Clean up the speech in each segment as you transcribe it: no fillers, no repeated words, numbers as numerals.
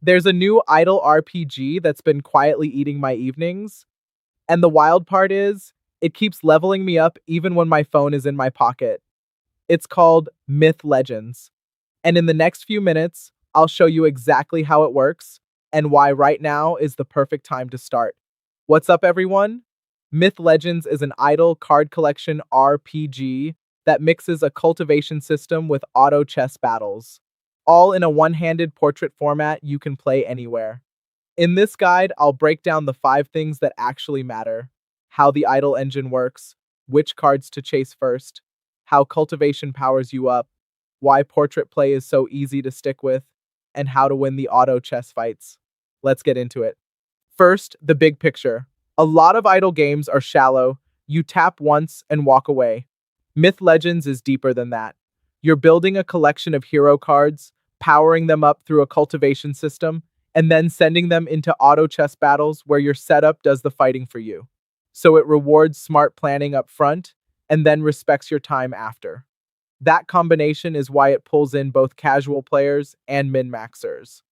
There's a new idle RPG that's been quietly eating my evenings, and the wild part is, it keeps leveling me up even when my phone is in my pocket. It's called Myth Legends. And in the next few minutes, I'll show you exactly how it works and why right now is the perfect time to start. What's up, everyone? Myth Legends is an idle card collection RPG that mixes a cultivation system with auto chess battles, all in a one handed portrait format you can play anywhere. In this guide, I'll break down the 5 things that actually matter: how the idle engine works, which cards to chase first, how cultivation powers you up, why portrait play is so easy to stick with, and how to win the auto chess fights. Let's get into it. First, the big picture. A lot of idle games are shallow. You tap once and walk away. Myth Legends is deeper than that. You're building a collection of hero cards, powering them up through a cultivation system, and then sending them into auto chess battles where your setup does the fighting for you. So it rewards smart planning up front and then respects your time after. That combination is why it pulls in both casual players and min-maxers.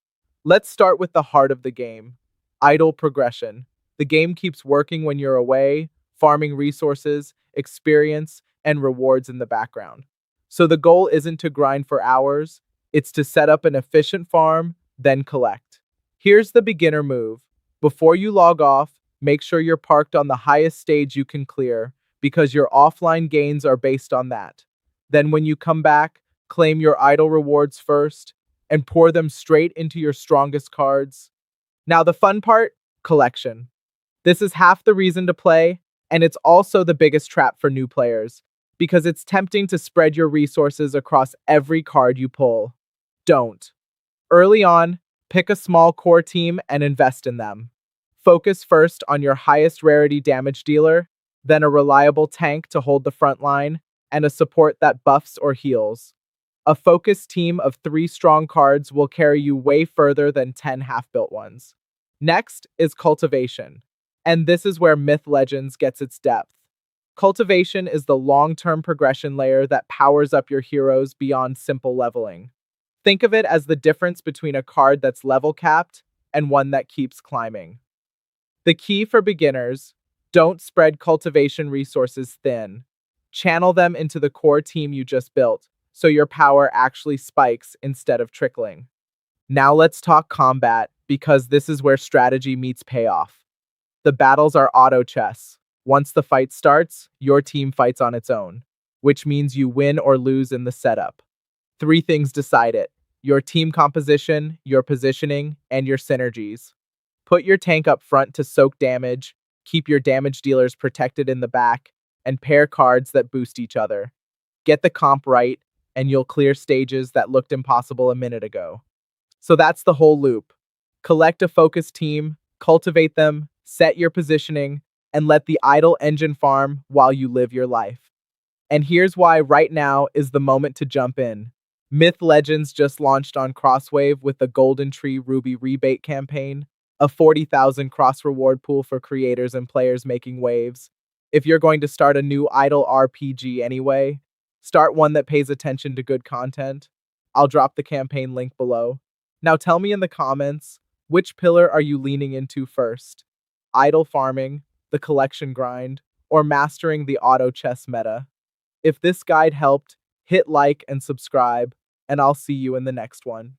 Let's start with the heart of the game: idle progression. The game keeps working when you're away, farming resources, experience, and rewards in the background. So the goal isn't to grind for hours, it's to set up an efficient farm, then collect. Here's the beginner move. Before you log off, make sure you're parked on the highest stage you can clear, because your offline gains are based on that. Then when you come back, claim your idle rewards first and pour them straight into your strongest cards. Now the fun part: collection. This is half the reason to play, and it's also the biggest trap for new players, because it's tempting to spread your resources across every card you pull. Don't. Early on, pick a small core team and invest in them. Focus first on your highest rarity damage dealer, then a reliable tank to hold the front line, and a support that buffs or heals. A focused team of 3 strong cards will carry you way further than 10 half-built ones. Next is cultivation, and this is where Myth Legends gets its depth. Cultivation is the long-term progression layer that powers up your heroes beyond simple leveling. Think of it as the difference between a card that's level capped and one that keeps climbing. The key for beginners: don't spread cultivation resources thin. Channel them into the core team you just built, so your power actually spikes instead of trickling. Now let's talk combat, because this is where strategy meets payoff. The battles are auto chess. Once the fight starts, your team fights on its own, which means you win or lose in the setup. 3 things decide it: your team composition, your positioning, and your synergies. Put your tank up front to soak damage, keep your damage dealers protected in the back, and pair cards that boost each other. Get the comp right, and you'll clear stages that looked impossible a minute ago. So that's the whole loop. Collect a focused team, cultivate them, set your positioning, and let the idle engine farm while you live your life. And here's why right now is the moment to jump in. Myth Legends just launched on Crosswave with the Golden Tree Ruby rebate campaign, a 40,000 cross reward pool for creators and players making waves. If you're going to start a new idle RPG anyway, start one that pays attention to good content. I'll drop the campaign link below. Now tell me in the comments, which pillar are you leaning into first? Idle farming, the collection grind, or mastering the auto chess meta? If this guide helped, hit like and subscribe, and I'll see you in the next one.